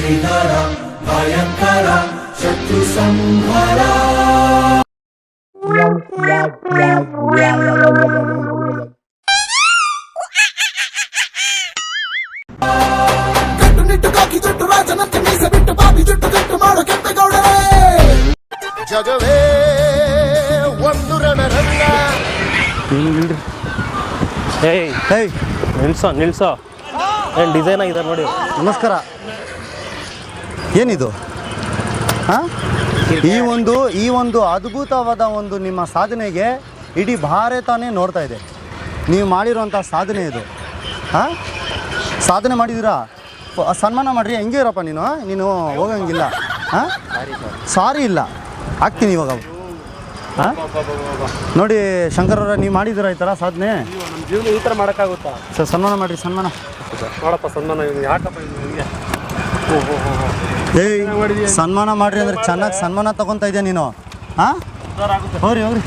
ಶ್ರೀಧರ ಭಯಂಕರ ಶತ್ರು ಸಂಹಾರ. ಕಟ್ಟುನಿಟ್ಟು ಕಾಕಿ ಜುಟ್ಟು ರಾಜನಂತೆ ಮೀಸೆ ಬಿಟ್ಟು ಬಾಬಿ ಜುಟ್ಟು ಕಟ್ಟು ಮಾಡೋ ಕೆಂಪೇಗೌಡರೇ. ಜಗವೇ ಒಂದು ರಣರಂಗ. ಏಯ್ ಏಯ್ ನಿಲ್ಸೋ ಏನು ಡಿಸೈನ್ ಆಗಿದೆ ನೋಡಿ. ನಮಸ್ಕಾರ. ಏನಿದು? ಹಾಂ, ಈ ಒಂದು ಅದ್ಭುತವಾದ ಒಂದು ನಿಮ್ಮ ಸಾಧನೆಗೆ ಇಡೀ ಭಾರತನೇ ನೋಡ್ತಾ ಇದೆ. ನೀವು ಮಾಡಿರೋಂಥ ಸಾಧನೆ ಇದು. ಹಾಂ, ಸಾಧನೆ ಮಾಡಿದ್ದೀರಾ, ಸನ್ಮಾನ ಮಾಡಿರಿ. ಹೆಂಗೆ ಇರಪ್ಪ ನೀನು ಹೋಗಂಗಿಲ್ಲ. ಹಾಂ, ಸಾರಿ ಇಲ್ಲ, ಆಗ್ತೀನಿ ಇವಾಗ. ಹಾಂ, ನೋಡಿ ಶಂಕರ್ ಅವರ, ನೀವು ಮಾಡಿದ್ದೀರಾ ಈ ಥರ ಸಾಧನೆ? ನಮ್ಮ ಜೀವನ ಈ ಥರ ಮಾಡೋಕ್ಕಾಗುತ್ತಾ ಸರ್? ಸನ್ಮಾನ ಮಾಡಿರಿ, ಸನ್ಮಾನ ನೋಡಪ್ಪ. ಸನ್ಮಾನ ಯಾಕಪ್ಪ ನಿಮಗೆ? ಏಯ್, ಸನ್ಮಾನ ಮಾಡಿರಿ ಅಂದರೆ ಚೆನ್ನಾಗಿ ಸನ್ಮಾನ ತೊಗೊತಾ ಇದೆಯಾ ನೀನು? ಹಾಂ, ಹೋಗ್ರಿ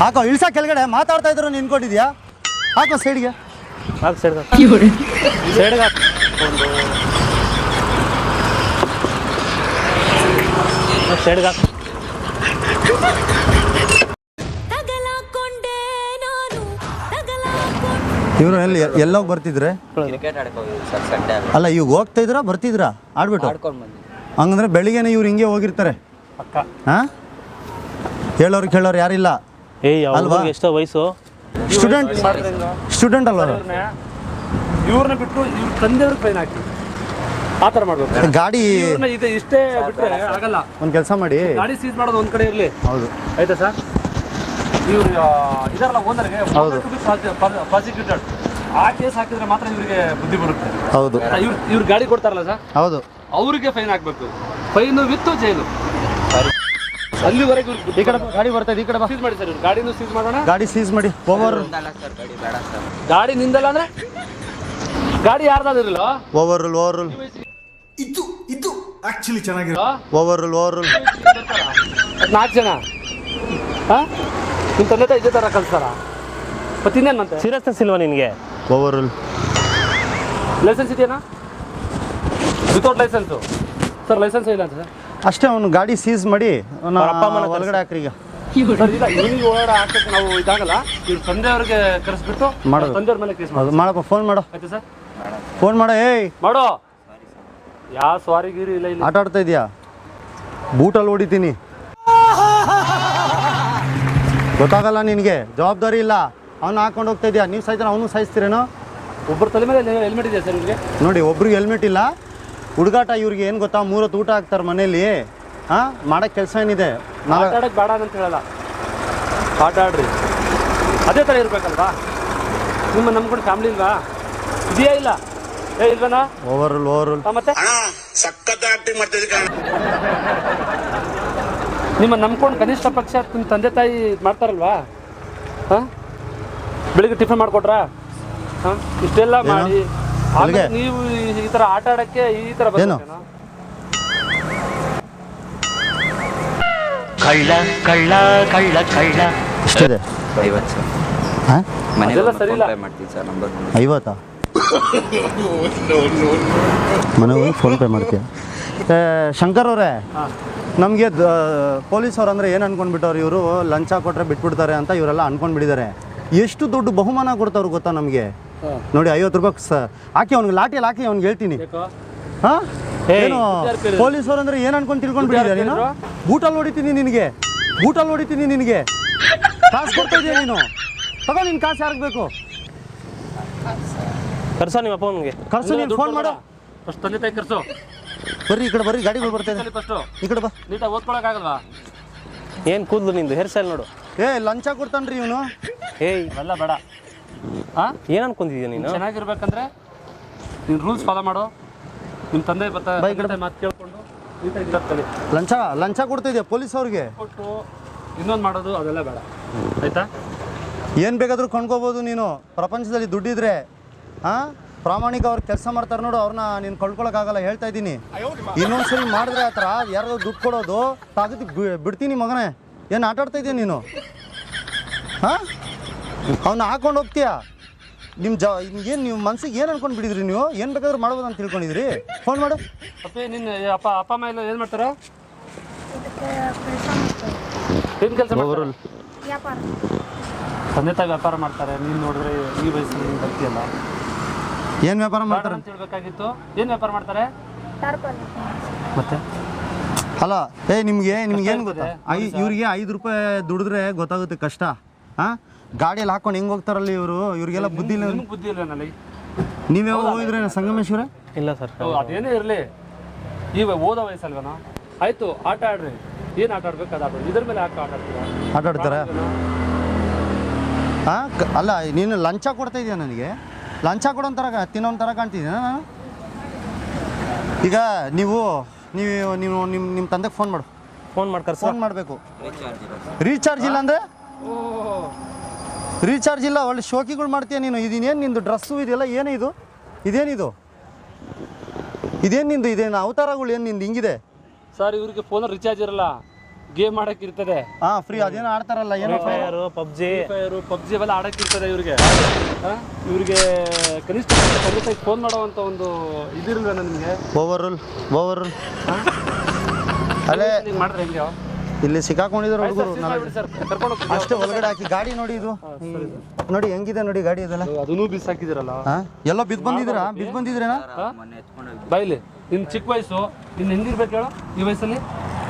ಹಾಕೋ, ಇಳ್ಸ ಕೆಳಗಡೆ. ಮಾತಾಡ್ತಾ ಇದ್ರು ನಿನ್ಕೊಂಡಿದ್ಯಾ? ಹಾಕೋ ಸೈಡ್ಗೆ. ಹಾಕಿ ಸೈಡ್ಗೆ ಹಾಕಿ. ಸೈಡ್ಗೆ ಹಾಕಿ. ಇವರು ಎಲ್ಲೋಗಿ ಬರ್ತಿದ್ರೆ? ಅಲ್ಲ, ಇವಾಗ ಹೋಗ್ತಾ ಇದ್ರಾ ಬರ್ತಿದ್ರಾ ಆಡ್ಬಿಟ್ಟು? ಹಂಗಂದ್ರೆ ಬೆಳಿಗ್ಗೆನೆ ಇವ್ರು ಹಿಂಗೆ ಹೋಗಿರ್ತಾರೆ. ಹಾಂ, ಹೇಳೋರು ಕೇಳೋರು ಯಾರಿಲ್ಲ ಅಲ್ವಾ? ಎಷ್ಟೋ ವಯಸ್ಸು, ಸ್ಟೂಡೆಂಟ್ ಅಲ್ವ? ಇವ್ರನ್ನ ಬಿಟ್ಟು ಇವ್ರ ತಂದೆಯವ್ರಿಗೆ ಫೈನ್ ಹಾಕಿ ಆ ಥರ ಮಾಡ್ಬೇಕು. ಗಾಡಿ ಇದೆ ಇಷ್ಟೇ ಬಿಟ್ಟರೆ ಆಗಲ್ಲ. ಒಂದು ಕೆಲಸ ಮಾಡಿ, ಗಾಡಿ ಸೀಸ್ ಮಾಡೋದು ಒಂದು ಕಡೆ ಇರಲಿ. ಹೌದು, ಆಯ್ತಾ ಸರ್? ಇವ್ರು ಇದರಲ್ಲ ಓನರ್ಗೆ ಪ್ರಾಸಿಕ್ಯೂಟೆಡ್ ಆ ಕೇಸ್ ಹಾಕಿದ್ರೆ ಮಾತ್ರ ಇವರಿಗೆ ಬುದ್ಧಿ ಬರುತ್ತೆ. ಹೌದು, ಇವ್ರು ಗಾಡಿ ಕೊಡ್ತಾರಲ್ಲ ಸರ್, ಹೌದು, ಅವರಿಗೆ ಫೈನ್ ಹಾಕ್ಬೇಕು. ಫೈನು ವಿತ್ ಜೈಲು. ಅಲ್ಲಿವರೆಗೂ ಈ ಕಡೆ ಗಾಡಿ ಬರ್ತಾ ಇದೆ, ಈ ಕಡೆ ಸೀಸ್ ಮಾಡಿ ಸರ್. ಇವ್ರು ಗಾಡಿನೂ ಸೀಸ್ ಮಾಡೋಣ. ಗಾಡಿ ಸೀಸ್ ಮಾಡಿ. ಓವರ್ ಗಾಡಿ ನಿಂದಲ್ಲ ಅಂದ್ರೆ ಗಾಡಿ ಯಾರ್ದಾದಿರಲ್ಲ. ಓವರ್ ರೂಲ್ ಇದು ಆಕ್ಚುಲಿ ಚೆನ್ನಾಗಿರೋ. ಓವರ್ ರೂಲ್ 4 ಜನ ಹಾಂ, ನಿಮ್ಮ ತಂದೆ ತಾಯಿ ಇದೇ ಥರ ಕಲಿಸ್ತಾರ? ಮತ್ತೆ ಇನ್ನೇನಂತೆ ಸೀರಿಯಸ್ನೆಸ್ ಇಲ್ವಾ ನಿನಗೆ? Over rule. ಲೈಸೆನ್ಸ್ ಇದೆಯಾ? Without licence sir? ಲೈಸೆನ್ಸ್ ಇಲ್ಲ ಅಂತ ಸರ್. ಅಷ್ಟೇ, ಅವನು ಗಾಡಿ ಸೀಸ್ ಮಾಡಿ ಅಪ್ಪ ಅಮ್ಮನ ಒಳಗಡೆ ಹಾಕ್ರಿ. ಈಗ ಸರ್ ಇಲ್ಲ, ಇವನಿಗೆ ಓಡಾಡ ಹಾಕಕ್ಕೆ ನಾವು ಇದಾಗಲ್ಲ. ಇವ್ರ ತಂದೆಯವ್ರಿಗೆ ಕರೆಸ್ಬಿಟ್ಟು ಮಾಡೋದು. ತಂದೆಯವ್ರ ಮೇಲೆ ಕೇಸ್ ಅದು ಮಾಡಪ್ಪ. ಫೋನ್ ಮಾಡು. ಆಯ್ತು ಸರ್, ಫೋನ್ ಮಾಡು. ಏಯ್ ಮಾಡೋ. ಯಾವ ಸ್ವಾರಿಗಿರಿ ಇಲ್ಲ ಇಲ್ಲಿ. ಆಟ ಆಡ್ತಾ ಇದೆಯಾ? ಬೂಟಲ್ಲಿ ಹೊಡಿತೀನಿ. ಗೊತ್ತಾಗಲ್ಲ ನಿನಗೆ, ಜವಾಬ್ದಾರಿ ಇಲ್ಲ. ಅವ್ನು ಹಾಕೊಂಡು ಹೋಗ್ತಾ ಇದೆಯಾ? ನೀವು ಸಾಯ್ತಾರೆ, ಅವನು ಸಾಯಿಸ್ತೀರೇನೋ? ಒಬ್ಬರ ತಲೆ ಮೇಲೆ ಹೆಲ್ಮೆಟ್ ಇದೆಯಾ ಸರ್ ಇವ್ರಿಗೆ? ನೋಡಿ, ಒಬ್ರಿಗೆ ಹೆಲ್ಮೆಟ್ ಇಲ್ಲ. ಹುಡುಗಾಟ ಇವ್ರಿಗೆ ಏನು ಗೊತ್ತಾ? 3 ಹೊತ್ತು ಊಟ ಹಾಕ್ತಾರೆ ಮನೇಲಿ. ಹಾಂ, ಮಾಡೋಕ್ಕೆ ಕೆಲಸ ಏನಿದೆ? ಆಟ ಆಡೋಕ್ಕೆ ಬೇಡ ಅಂತ ಹೇಳಲ್ಲ, ಆಟ ಆಡ್ರಿ. ಅದೇ ಥರ ಇರ್ಬೇಕಲ್ವಾ? ನಿಮ್ಮ ನಮ್ಕೊಂಡು ಫ್ಯಾಮಿಲಿ ಇಲ್ವಾ? ಇದೆಯಾ ಇಲ್ಲ? ಇಲ್ವನಾ? Over rule. ಮತ್ತೆ ನಿಮ್ಮ ನಂಬ್ಕೊಂಡು ಕನಿಷ್ಠ ಪಕ್ಷ ನಿಮ್ಮ ತಂದೆ ತಾಯಿ ಮಾಡ್ತಾರಲ್ವಾ? ಹಾಂ, ಬೆಳಿಗ್ಗೆ ಟಿಫನ್ ಮಾಡಿಕೊಟ್ರಾ? ಹಾಂ, ಇಷ್ಟೆಲ್ಲ ಮಾಡಿ ನೀವು ಈ ಥರ ಆಟ ಆಡೋಕ್ಕೆ ಈ ಥರ ಏನು? ಕಳ್ಳ ಇಷ್ಟಿದೆ. 50 ಸರ್. ಹಾಂ, ಅದೆಲ್ಲ ಸರಿ ಇಲ್ಲ. ಮಾಡ್ತೀನಿ ಸರ್. ನಂಬರ್ 50 ಮನೆಗೆ ಫೋನ್ ಪೇ ಮಾಡ್ತೀಯ? ಶಂಕರ್ ಅವರೇ, ನಮಗೆ ಪೊಲೀಸವ್ರು ಅಂದರೆ ಏನು ಅನ್ಕೊಂಡ್ಬಿಟ್ಟವ್ರು? ಇವರು ಲಂಚ ಕೊಟ್ಟರೆ ಬಿಟ್ಬಿಡ್ತಾರೆ ಅಂತ ಇವರೆಲ್ಲ ಅನ್ಕೊಂಡ್ಬಿಟ್ಟಿದ್ದಾರೆ. ಎಷ್ಟು ದೊಡ್ಡ ಬಹುಮಾನ ಕೊಡ್ತಾವ್ರು ಗೊತ್ತಾ ನಮಗೆ? ನೋಡಿ, 50 ರೂಪಾಯಿ ಹಾಕಿ ಅವ್ನಿಗೆ, ಲಾಟಿಯಲ್ಲಿ ಹಾಕಿ ಅವ್ನಿಗೆ ಹೇಳ್ತೀನಿ. ಹಾಂ, ಏನು ಪೊಲೀಸವ್ರು ಅಂದರೆ ಏನು ಅನ್ಕೊಂಡು ತಿಳ್ಕೊಂಡ್ಬಿಟ್ಟಿದ್ಯಾ ನೀನು? ಬೂಟಲ್ಲಿ ಹೊಡಿತೀನಿ ನಿನಗೆ, ಬೂಟಲ್ಲಿ ಹೊಡಿತೀನಿ ನಿನಗೆ. ಕಾಸು ಕೊಡ್ತಾ ಇದೆಯಾ ನೀನು? ತಗೋ, ನಿನ್ನ ಕಾಸು ಯಾರಿಗೆ ಬೇಕು? ಕರ್ಸೋ ನಿಮ್ಮ ಅಪ್ಪ ನಿಮಗೆ. ಕರ್ಸು, ನೀನು ಫೋನ್ ಮಾಡು. ಫಸ್ಟ್ ತಂದೆ ತಾಯಿ ಕರ್ಸು. ಬರ್ರಿ ಈ ಕಡೆ, ಬರ್ರಿ, ಗಾಡಿಗಳು ಬರ್ತೇನೆ. ಫಸ್ಟು ಈ ಕಡೆ ಬಾ. ನೀಟಾಗಿ ಓದ್ಕೊಳಕ್ಕಾಗಲ್ವಾ? ಏನು ಕೂದಲು ನಿಂದು, ಹೇರ್ ಸ್ಟೈಲ್ ನೋಡು. ಲಂಚ ಕೊಡ್ತಾನ್ರಿ ಇವನು. ಏಯ್ ಅಲ್ಲ, ಬೇಡ. ಹಾಂ, ಏನು ಅನ್ಕೊಂಡಿದ್ಯಾ ನೀನು? ಚೆನ್ನಾಗಿರ್ಬೇಕಂದ್ರೆ ನೀನು ರೂಲ್ಸ್ ಫಾಲೋ ಮಾಡು. ನಿಮ್ಮ ತಂದೆ ಮಾತು ಕೇಳ್ಕೊಂಡು ನೀಟಾಗಿ ಇರೋದು. ಲಂಚ ಕೊಡ್ತಾ ಇದೆಯಾ ಪೊಲೀಸ್ ಅವ್ರಿಗೆ? ಕೊಟ್ಟು ಇನ್ನೊಂದು ಮಾಡೋದು ಅದೆಲ್ಲ ಬೇಡ, ಆಯ್ತಾ? ಏನು ಬೇಕಾದರೂ ಕೊಂಡ್ಕೋಬೋದು ನೀನು ಪ್ರಪಂಚದಲ್ಲಿ ದುಡ್ಡಿದ್ರೆ. ಹಾಂ, ಪ್ರಾಮಾಣಿಕ ಅವ್ರು ಕೆಲಸ ಮಾಡ್ತಾರೆ ನೋಡು, ಅವ್ರನ್ನ ನೀನು ಕೊಂಡ್ಕೊಳಕ್ಕಾಗಲ್ಲ, ಹೇಳ್ತಾ ಇದ್ದೀನಿ. ಇನ್ನೊಂದ್ಸರಿ ಮಾಡಿದ್ರೆ ಆ ಥರ ಯಾರಾದ್ರೂ ದುಡ್ಡು ಕೊಡೋದು ತೆಗೆದು ಬಿಡ್ತೀನಿ ಮಗನೇ. ಏನು ಆಟ ಆಡ್ತಾ ಇದೀಯ ನೀನು? ಹಾಂ, ಅವನ್ನ ಹಾಕೊಂಡು ಹೋಗ್ತೀಯಾ? ಏನು ನೀವು ಮನ್ಸಿಗೆ ಏನು ಅನ್ಕೊಂಡು ಬಿಡಿದ್ರಿ ನೀವು ಏನು ಬೇಕಾದ್ರೂ ಮಾಡ್ಬೋದು ಅಂತ ತಿಳ್ಕೊಂಡಿದ್ರಿ ಫೋನ್ ಮಾಡು ಅಪ್ಪಿ ನಿನ್ನ ಅಪ್ಪ ಅಮ್ಮ ಎಲ್ಲ ಏನು ಮಾಡ್ತಾರೆ? ಏನು ಕೆಲಸ ಮಾಡ್ತಾರೆ? ತಂದೆ ತಾಯಿ ವ್ಯಾಪಾರ ಮಾಡ್ತಾರೆ. ನೀನು ನೋಡಿದ್ರೆ ಈ ವಯಸ್ಸಲ್ಲಿ ನೀನು ಬರ್ತೀಯಲ್ಲ, ಏನು ವ್ಯಾಪಾರ ಮಾಡ್ತಾರೆ ಅಂತ ಹೇಳ್ಬೇಕಾಗಿತ್ತು. ಏನು ವ್ಯಾಪಾರ ಮಾಡ್ತಾರೆ ಮತ್ತೆ? ಅಲ್ಲ ನಿಮ್ಗೇನು ಗೊತ್ತಾ? ಇವ್ರಿಗೆ 5 ರೂಪಾಯಿ ದುಡಿದ್ರೆ ಗೊತ್ತಾಗುತ್ತೆ ಕಷ್ಟ. ಹಾಂ, ಗಾಡಿಯಲ್ಲಿ ಹಾಕೊಂಡು ಹೆಂಗೆ ಹೋಗ್ತಾರಲ್ಲ ಇವ್ರಿಗೆಲ್ಲ ಬುದ್ಧಿ ಇಲ್ಲ. ನಿಮ್ಗೆ ಬುದ್ಧಿ ಇಲ್ಲ ನನಗೆ. ನೀವ್ಯಾವ ಹೋಗಿದ್ರೆ ಸಂಗಮೇಶ್ವರ? ಇಲ್ಲ ಸರ್. ಅದೇನೇ ಇರಲಿ, ಈಗ ಓದೋ ವಯಸ್ಸಲ್ವನಾ? ಆಯಿತು, ಆಟ ಆಡ್ರಿ. ಏನು ಆಟ ಆಡ್ಬೇಕು ಅದು ಆಡ್ರಿ. ಇದ್ರ ಮೇಲೆ ಆಟ ಆಡ್ತೀರಾ? ಆಟ ಆಡ್ತಾರೆ. ಹಾಂ, ಅಲ್ಲ ನೀನು ಲಂಚ ಕೊಡ್ತಾ ಇದೆಯಾ ನನಗೆ? ಲಂಚ ಕೊಡೋ ಥರ ತಿನ್ನೋನ್ ಥರ ಕಾಣ್ತಿದ್ದೀನ ನಾನು? ಈಗ ನೀವು ನಿಮ್ಮ ತಂದೆಗೆ ಫೋನ್ ಮಾಡು. ಫೋನ್ ಮಾಡ್ತಾರೆ ಫೋನ್ ಮಾಡಬೇಕು. ರೀಚಾರ್ಜ್ ಇಲ್ಲ ಅಂದರೆ? ರೀಚಾರ್ಜ್ ಇಲ್ಲ, ಒಳ್ಳೆ ಶೋಕಿಗಳು ಮಾಡ್ತೀಯ ನೀನು. ಇದೇನು ನಿಂದು ಡ್ರೆಸ್ಸು ಇದೆಲ್ಲ ಏನು ಇದು? ಇದೇನು ಇದೇನು ಅವತಾರಗಳು ಏನು ನಿಂದು ಹಿಂಗಿದೆ? ಸರ್, ಇವ್ರಿಗೆ ಫೋನಲ್ಲಿ ರಿಚಾರ್ಜ್ ಇರಲ್ಲ, ಗೇಮ್ ಆಡಕ್ಕೆ ಇರ್ತದೆ. ಹಾಂ, ಫ್ರೀ ಅದೇನೋ ಆಡ್ತಾರಲ್ಲ, ಏನೋ ಪಬ್ಜಿ ಅವೆಲ್ಲ ಆಡಕ್ಕೆ ಇರ್ತದೆ ಇವ್ರಿಗೆ. ಕನಿಷ್ಠ ತಂದೆ ತಾಯಿ ಫೋನ್ ಮಾಡುವಂಥ ಒಂದು ಇದಿರಲ್ವ ನಿಮಗೆ? ಓವರ್ ರೂಲ್ ಅಲ್ಲೇ ಮಾಡಿದ್ರೆ ಹೆಂಗೆ? ಇಲ್ಲಿ ಸಿಕ್ಕಾಕೊಂಡಿದ್ರು ಹುಡುಗರು. ಸರ್, ಕರ್ಕೊಂಡು ಹೋಗ್ತೀನಿ. ಅಷ್ಟೇ ಒಳಗಡೆ ಹಾಕಿ ಗಾಡಿ ನೋಡಿ, ಇದು ನೋಡಿ ಹೆಂಗಿದೆ ನೋಡಿ ಗಾಡಿ ಇದೆಲ್ಲ. ಅದನ್ನೂ ಬಿಸಾಕಿದಿರಲ್ಲ. ಹಾಂ, ಎಲ್ಲೋ ಬಿದ್ದು ಬಂದಿದ್ರೇನಾ? ಬಾಯ್ಲಿ, ನಿನ್ನ ಚಿಕ್ಕ ವಯಸ್ಸು, ನಿನ್ನ ಹೆಂಗಿರ್ಬೇಕು ಹೇಳು? ಈ ವಯಸ್ಸಲ್ಲಿ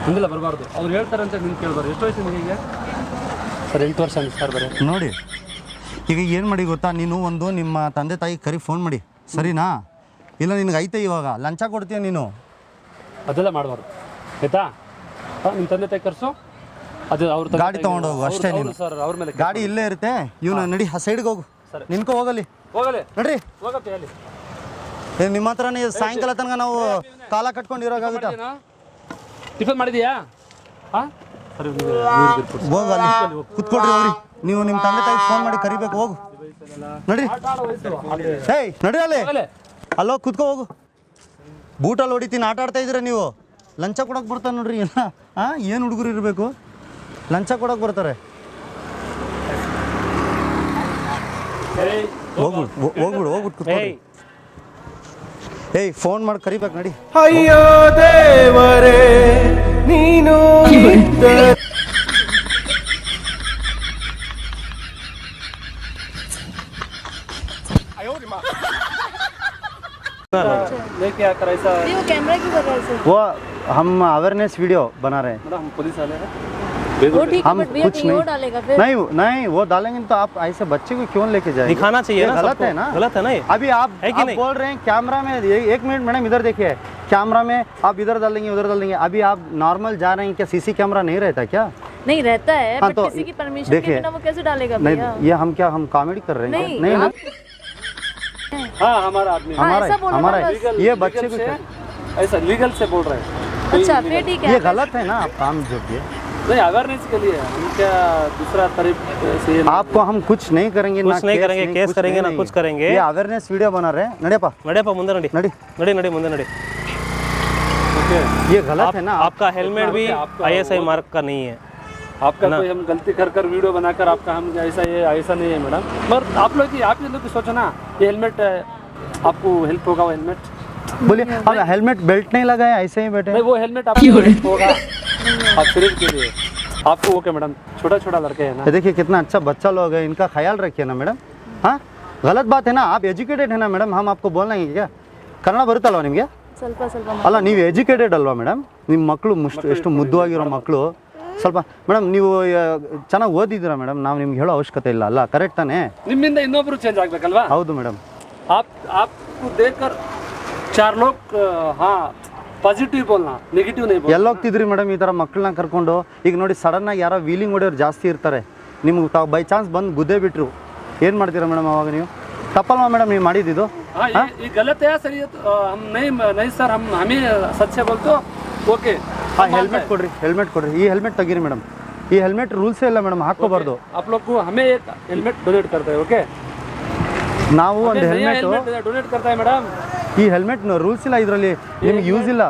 ಹಿಂಗೆಲ್ಲ ಬರಬಾರ್ದು. ಅವ್ರು ಹೇಳ್ತಾರೆ ಅಂತ ನಿನ್ನ ಕೇಳ್ಬಾರ್ದು. ಎಷ್ಟು ವಯಸ್ಸು ನಿಮಗೆ? ಸರ್ 8 ವರ್ಷ ಅಂತ ಸರ್. ಬರೀ ನೋಡಿ, ಈಗ ಏನು ಮಾಡಿ ಗೊತ್ತಾ, ನೀನು ನಿಮ್ಮ ತಂದೆ ತಾಯಿ ಕರಿ ಫೋನ್ ಮಾಡಿ, ಸರಿನಾ? ಇಲ್ಲ ನಿನಗೆ ಐತೆ ಇವಾಗ ಲಂಚ ಕೊಡ್ತೀಯ ನೀನು. ಅದೆಲ್ಲ ಮಾಡಬಾರ್ದು, ಆಯ್ತಾ? ನಿಮ್ಮ ತಂದೆ ತಾಯಿ ಕರ್ಸು, ಅದು ಅವ್ರ ಗಾಡಿ ತೊಗೊಂಡೋಗು ಅಷ್ಟೇ ನೀನು. ಸರ್, ಅವ್ರ ಮೇಲೆ ಗಾಡಿ ಇಲ್ಲೇ ಇರುತ್ತೆ. ಇವನು ನಡಿ ಆ ಸೈಡ್ಗೆ ಹೋಗು. ಸರಿ, ನಿನ್ಕೋ ಹೋಗಲಿ ನಡ್ರಿ. ಹೋಗಪ್ಪ ಅಲ್ಲಿ. ನಿಮ್ಮ ಹತ್ರನೇ ಸಾಯಂಕಾಲ ತನಕ ನಾವು ಕಾಲ ಕಟ್ಕೊಂಡು ಇರೋಕ್ಕಾಗುತ್ತಾ? ಟಿಫನ್ ಮಾಡಿದೀಯಾ? ಹಾಂ, ಸರಿ, ಹೋಗು ಅಲ್ಲಿ ಕುತ್ಕೊಡ್ರಿ. ಹೋಗ್ರಿ, ನೀವು ನಿಮ್ಮ ತಂದೆ ತಾಯಿಗೆ ಫೋನ್ ಮಾಡಿ ಕರಿಬೇಕು. ಹೋಗು ನಡ್ರಿ. ಏಯ್ ನಡ್ರಿ, ಅಲ್ಲೋ ಕುತ್ಕೋ ಹೋಗು. ಬೂಟಲ್ಲಿ ಹೊಡಿತೀನಿ, ಆಟ ಆಡ್ತಾ ಇದ್ದೀರಾ ನೀವು. ಲಂಚ ಕೊಡೋಕೆ ಬರ್ತಾರೆ ನೋಡ್ರಿ. ಹಾಂ, ಏನು ಹುಡುಗರು ಇರಬೇಕು, ಲಂಚ ಕೊಡೋಕೆ ಬರ್ತಾರೆ. ಹೋಗ್ಬಿಡು ಕುತ್ಕೊಳ್ಳಿ. ಏಯ್ ಫೋನ್ ಮಾಡಿ ಕರಿಬೇಕು, ನಡಿ. ಅಯ್ಯೋ ದೇವರೇ ನೀನು लेके आकर ऐसा वो कैमरा क्यों कर रहा है सर? वो हम अवेयरनेस वीडियो बना रहे हैं. मतलब हम पुलिस वाले हैं. वो ठीक है, हम बट भैया कुछ कहीं और डालेगा फिर? नहीं वो डालेंगे तो आप ऐसे बच्चे को क्यों लेके जाएंगे? दिखाना चाहिए ना, गलत सबको। है ना? गलत है ना ये? अभी आप नहीं? बोल रहे हैं कैमरा में. एक मिनट मैडम, इधर देखिए. कैमरा में आप इधर डाल देंगे, उधर डाल देंगे. अभी आप नॉर्मल जा रहे हैं, क्या सीसी कैमरा नहीं रहता क्या? नहीं रहता है, हाँ, बट तो किसी की परमिशन के देखिए, बिना वो कैसे डालेगा नहीं, भैया? ये हम कॉमेडी कर रहे हैं? नहीं, ना? हाँ, हमारा आदमी है. हमारा ऐसा बोलो ना हमारा बस। ये बच्चे को ऐसा लीगल से बोल रहे हैं. अच्छा, फिर ठीक है. ये गलत है ना आप काम जो किए. नहीं, अवेयरनेस के लिए हम क्या दूसरा तरीके से आपको हम कुछ नहीं करेंगे, कुछ नहीं करेंगे, केस कुछ करेंगे ना नहीं. कुछ करेंगे. ये अवेयरनेस वीडियो बना रहे हैं. नड़ेपा नड़ेपा ಮುಂದೆ ನಡಿ नड़ी. ನಡಿ ಮುಂದೆ ನಡಿ. ये गलत है ना. आपका हेलमेट भी ISI मार्क का नहीं है. आपका कोई हम गलती कर वीडियो बनाकर आपका हम ऐसा नहीं है मैडम. मगर आप लोग की सोचो ना, ये हेलमेट आपको हेल्प होगा. वो हेलमेट बोलिए, हम हेलमेट बेल्ट नहीं लगाया, ऐसे ही बैठे. नहीं, वो हेलमेट आपको हेल्प होगा आप शरीर के लिए. आपको ओके मैडम, छोटा लड़के है ना. ये देखिए कितना अच्छा बच्चा लोग है, इनका ख्याल रखिए ना मैडम. हाँ, गलत बात है ना. आप एजुकेटेड है ना मैडम, हम आपको बोलना है क्या? ಕನ್ನಡ ಬರುತ್ತಲ್ವ ನಿಮಗೆ? ಸ್ವಲ್ಪ ಅಲ್ಲ, ನೀವು ಎಜುಕೇಟೆಡ್ ಅಲ್ವಾ ಮೇಡಮ್? ನಿಮ್ಮ ಮಕ್ಕಳು ಎಷ್ಟು ಮುದ್ದುವಾಗಿರೋ ಮಕ್ಕಳು. ಸ್ವಲ್ಪ ಮೇಡಮ್ ನೀವು ಚೆನ್ನಾಗಿ ಓದಿದ್ದೀರಾ ಮೇಡಮ್? ನಾವು ನಿಮ್ಗೆ ಹೇಳೋ ಅವಶ್ಯಕತೆ ಇಲ್ಲ ಅಲ್ಲ, ಕರೆಕ್ಟ್ ತಾನೇ? ನಿಮ್ಮಿಂದ ಇನ್ನೊಬ್ರು ಚೇಂಜ್ ಆಗ್ಬೇಕಲ್ವಾ? ಹೌದು ಮೇಡಮ್. आपको देखकर 4 लोग हाँ ಪಾಸಿಟಿವ್ ಬೋಲ್ನಾ, ನೆಗೆಟಿವ್ नहीं बोलना. ಎಲ್ಲಿ ಹೋಗ್ತಿದ್ರಿ ಮೇಡಮ್ ಈ ಥರ ಮಕ್ಕಳನ್ನ ಕರ್ಕೊಂಡು? ಈಗ ನೋಡಿ ಸಡನ್ನಾಗಿ ಯಾರೋ ವೀಲಿಂಗ್ ಹೊಡೆಯೋರು ಜಾಸ್ತಿ ಇರ್ತಾರೆ. ನಿಮ್ಗೆ ತಾವು ಬೈ ಚಾನ್ಸ್ ಬಂದು ಗುದ್ದೇ ಬಿಟ್ರು, ಏನು ಮಾಡ್ತೀರಾ ಮೇಡಮ್ ಅವಾಗ ನೀವು? ತಪ್ಪಲ್ವಾ ಮೇಡಮ್ ನೀವು ಮಾಡಿದ್ದು? हाँ, ये गलत है सर. ये हम नहीं सर, हमें सच से बोलते ओके. ಹಾಂ, ಹೆಲ್ಮೆಟ್ ಕೊಡ್ರಿ. ಈ ಹೆಲ್ಮೆಟ್ ತೆಗೀರಿ ಮೇಡಮ್. ಈ ಹೆಲ್ಮೆಟ್ ರೂಲ್ಸೇ ಇಲ್ಲ ಮೇಡಮ್, ಹಾಕ್ಕೋಬಾರ್ದು. आप लोग को हमें एक हेलमेट डोनेट करता है. ओके, ನಾವು ಒಂದು ಹೆಲ್ಮೆಟ್ डोनेट करता है मैडम. ಈ ಹೆಲ್ಮೆಟ್ ರೂಲ್ಸ್ ಇಲ್ಲ, ಇದರಲ್ಲಿ ನಿಮ್ಗೆ ಯೂಸ್ ಇಲ್ಲ.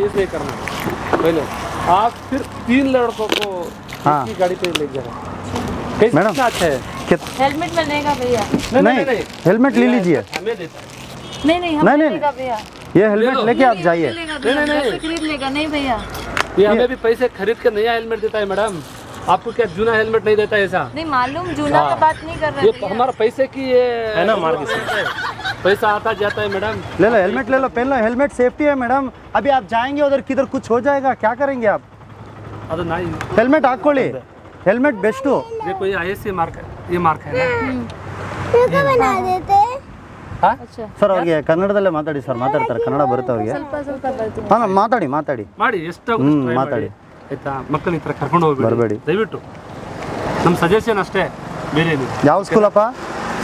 यूज नहीं करना पहले. आप फिर 3 लड़कों को हाँ. एक ही गाड़ी पे ले जा रहे हैं. कैसे मैडम, अच्छा है हेलमेट मिलेगा भैया? नहीं हेलमेट ले लीजिए हमें देता है। नहीं हम नहीं, मिलेगा भैया। ये हेलमेट लेके आप जाइए मिलेगा भैया, घर से खरीद लेगा। नहीं भैया ये हमें भी पैसे खरीद के नया हेलमेट देता है मैडम। आपको क्या जूना हेलमेट नहीं देता है ऐसा? नहीं मालूम, जूना का बात नहीं कर रहे ये भैया। हमारा पैसे की ये है ना, मार के पैसा आता जाता है मैडम। ले लो हेलमेट ले लो पहन लो हेलमेट सेफ्टी है मैडम अभी आप जाएंगे उधर किधर कुछ हो जाएगा क्या करेंगे आप ಅದು ನಾಯಿ हेलमेट ಹಾಕೊಳ್ಳಿ हेलमेट बेस्ट देखो ये ISA मार्क है, ये मार्क है ना। अच्छा ಸರ್ ಅವ್ರಿಗೆ ಕನ್ನಡದಲ್ಲೇ ಮಾತಾಡಿ ಸರ್ ಮಾತಾಡ್ತಾರೆ ಕನ್ನಡ ಬರುತ್ತೆ ಅವ್ರಿಗೆ ಸ್ವಲ್ಪ ಸ್ವಲ್ಪ ಬರ್ತೀನಿ। ಹಾಂ ಮಾತಾಡಿ ಮಾಡಿ ಎಷ್ಟಾಗುತ್ತೆ try ಮಾತಾಡಿ. ಮಾಡಿ. ಆಯ್ತಾ ಮಕ್ಕಳ ಈ ಥರ ಕರ್ಕೊಂಡು ಹೋಗ್ಬೇಡಿ ಬರಬೇಡಿ ದಯವಿಟ್ಟು ನಮ್ಮ ಸಜೆಷನ್ ಅಷ್ಟೇ ಬೇರೆ ಏನಿಲ್ಲ ಯಾವ ಸ್ಕೂಲಪ್ಪ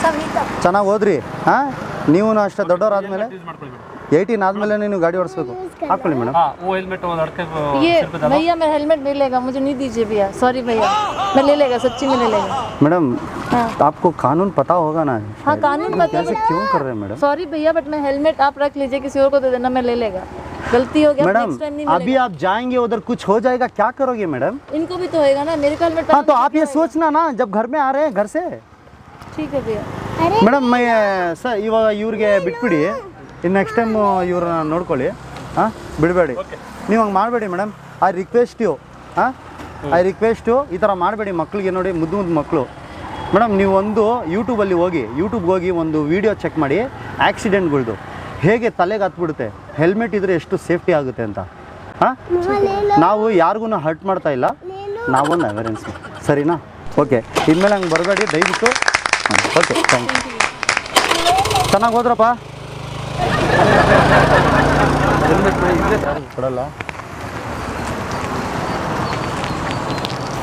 ಸಂಗೀತ ಚೆನ್ನಾಗಿ ಓದ್ರಿ ಹಾಂ ನೀವು ಅಷ್ಟೇ ದೊಡ್ಡವರಾದ್ಮೇಲೆ ಯೂಸ್ ಮಾಡ್ಕೊಳ್ಬೇಡಿ 18 ಆದಮೇಲೆ ನೀವು ಗಾಡಿ ಓಡಿಸ್ಬೇಕು ಹಾಕೊಳ್ಳಿ ಮೇಡಮ್ हाँ वो हेलमेट वो लड़के को ये सिर पे दबाओ। भैया मेरा हेलमेट मिलेगा, मुझे नहीं दीजिए भैया। सॉरी भैया, मैं ले लेगा, सच्ची में ले लेगा। मैडम हाँ आपको कानून पता होगा ना हाँ कानून तुम पता कैसे है। क्यों कर रहे हैं मैडम सॉरी भैया बट मैं हेलमेट आप रख लीजिए, किसी और को दे देना, मैं ले लेगा। गलती हो गया, मैडम नेक्स्ट टाइम नहीं अभी मिलेगा। आप जाएंगे उधर कुछ हो जाएगा क्या करोगे मैडम इनको भी तो होएगा ना, मेरे को हेलमेट हाँ तो आप ये सोचना ना जब घर में आ रहे हैं घर से ठीक है भैया। ಮೇಡಮ್ ಸರ್ ಇವಾಗ ಇವ್ರಿಗೆ ಬಿಟ್ಬಿಡಿ ಇನ್ನು ನೆಕ್ಸ್ಟ್ ಟೈಮ್ ಇವ್ರನ್ನ ನೋಡ್ಕೊಳ್ಳಿ ಹಾಂ ಬಿಡಬೇಡಿ ನೀವು ಹಂಗೆ ಮಾಡಬೇಡಿ ಮೇಡಮ್ ಐ ರಿಕ್ವೆಸ್ಟ್ ಯು ಹಾಂ ಐ ರಿಕ್ವೆಸ್ಟ್ ಯು ಈ ಥರ ಮಾಡಬೇಡಿ ಮಕ್ಕಳಿಗೆ ನೋಡಿ ಮುದ್ದು ಮಕ್ಕಳು ಮೇಡಮ್ ನೀವು ಒಂದು ಯೂಟ್ಯೂಬ್ಗೆ ಹೋಗಿ ಒಂದು ವಿಡಿಯೋ ಚೆಕ್ ಮಾಡಿ ಆಕ್ಸಿಡೆಂಟ್ಗಳ್ದು ಹೇಗೆ ತಲೆಗೆ ಹತ್ಬಿಡುತ್ತೆ ಹೆಲ್ಮೆಟ್ ಇದ್ದರೆ ಎಷ್ಟು ಸೇಫ್ಟಿ ಆಗುತ್ತೆ ಅಂತ ಹಾಂ ನಾವು ಯಾರಿಗೂ ಹರ್ಟ್ ಮಾಡ್ತಾ ಇಲ್ಲ ನಾವೊಂದು ಅವೇರೆನ್ಸ್ ಸರಿನಾ ಓಕೆ ಇನ್ಮೇಲೆ ಹಂಗೆ ಬರಬೇಡಿ ದಯವಿಟ್ಟು ಓಕೆ ಥ್ಯಾಂಕ್ ಯು ಚೆನ್ನಾಗಿ ಹೋದ್ರಪ್ಪ ಕೊಡಲ್ಲ